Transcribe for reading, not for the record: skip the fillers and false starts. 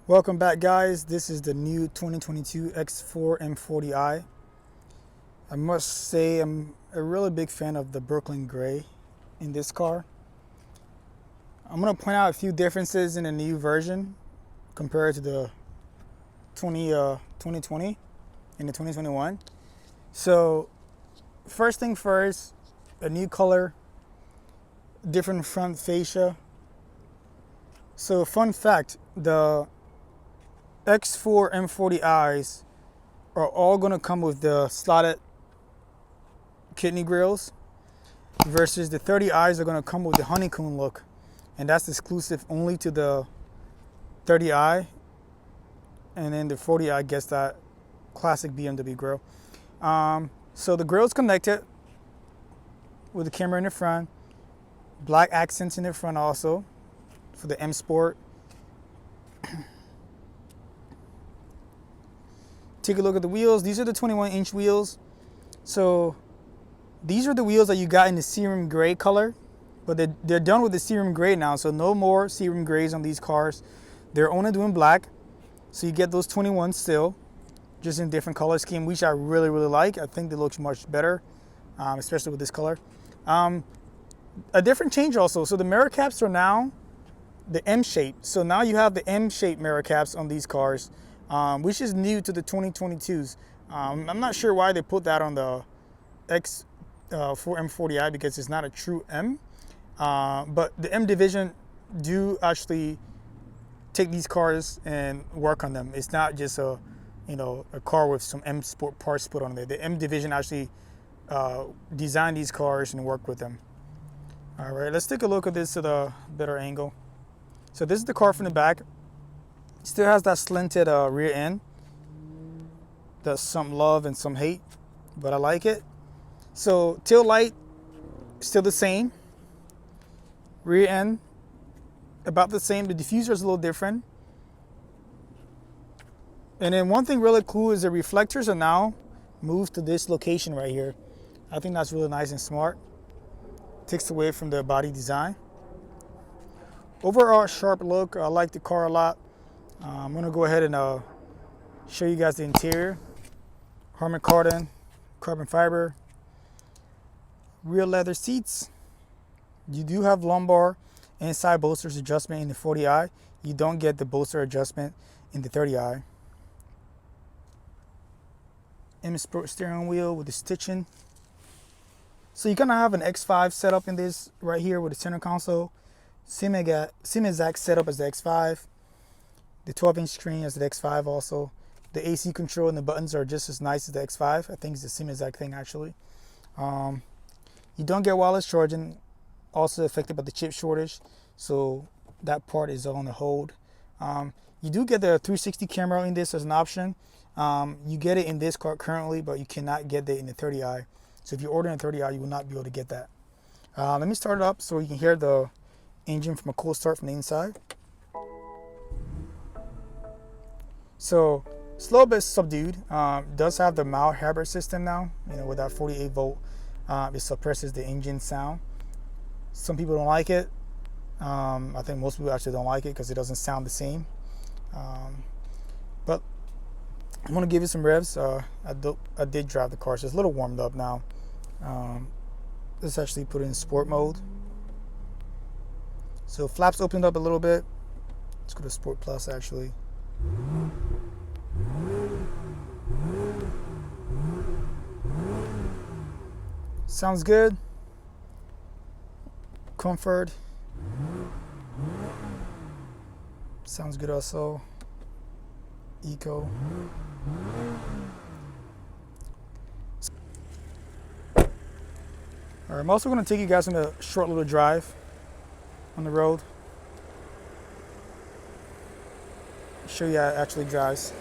Welcome back, guys. This is the new 2022 X4 M40i. I must say I'm a really big fan of the Brooklyn Gray in this car. I'm going to point out a few differences in the new version compared to the 2020 and the 2021. So first thing first, a new color, different front fascia. So fun fact, the X4 M40i's are all going to come with the slotted kidney grills, versus the 30i's are going to come with the honeycomb look, and that's exclusive only to the 30i, and then the 40i gets that classic BMW grill. So the grill's connected with the camera in the front, black accents in the front also for the M Sport. Take a look at the wheels. These are the 21-inch wheels. So these are the wheels that you got in the serum gray color, but they're done with the serum gray now, so no more serum grays on these cars. They're only doing black, so you get those 21 still, just in different color scheme, which I really like. I think they look much better, especially with this color. A different change also, so the mirror caps are now the M shape. So now you have the M shape mirror caps on these cars, which is new to the 2022s. I'm not sure why they put that on the X4 M40i, because it's not a true M. But the M division do actually take these cars and work on them. It's not just a car with some M Sport parts put on there. The M division actually designed these cars and work with them. All right, let's take a look at this at a better angle. So this is the car from the back. Still has that slanted rear end. That's some love and some hate, but I like it. So tail light, still the same. Rear end, about the same. The diffuser is a little different. And then one thing really cool is the reflectors are now moved to this location right here. I think that's really nice and smart. Takes away from the body design. Overall sharp look. I like the car a lot. I'm gonna go ahead and show you guys the interior. Harman Kardon, carbon fiber, real leather seats. You do have lumbar and side bolsters adjustment in the 40i. You don't get the bolster adjustment in the 30i. M Sport steering wheel with the stitching. So you're gonna have an X5 setup in this right here with the center console. Same exact setup as the X5. The 12-inch screen as the X5 also. The AC control and the buttons are just as nice as the X5. I think it's the same exact thing actually. You don't get wireless charging, also affected by the chip shortage, so that part is on the hold. You do get the 360 camera in this as an option. You get it in this car currently, but you cannot get it in the 30i. So if you're ordering a 30i, you will not be able to get that. Let me start it up so you can hear the engine from a cold start from the inside. So it's a little bit subdued. Does have the mild hybrid system now, with that 48 volt. It suppresses the engine sound. Some people don't like it. I think most people actually don't like it because it doesn't sound the same. But I'm gonna give it some revs. I did drive the car, so it's a little warmed up now. Let's actually put it in sport mode. So flaps opened up a little bit. Let's go to Sport Plus actually. Sounds good. Comfort. Sounds good also. Eco. All right, I'm also going to take you guys on a short little drive on the road. Show you how it actually drives.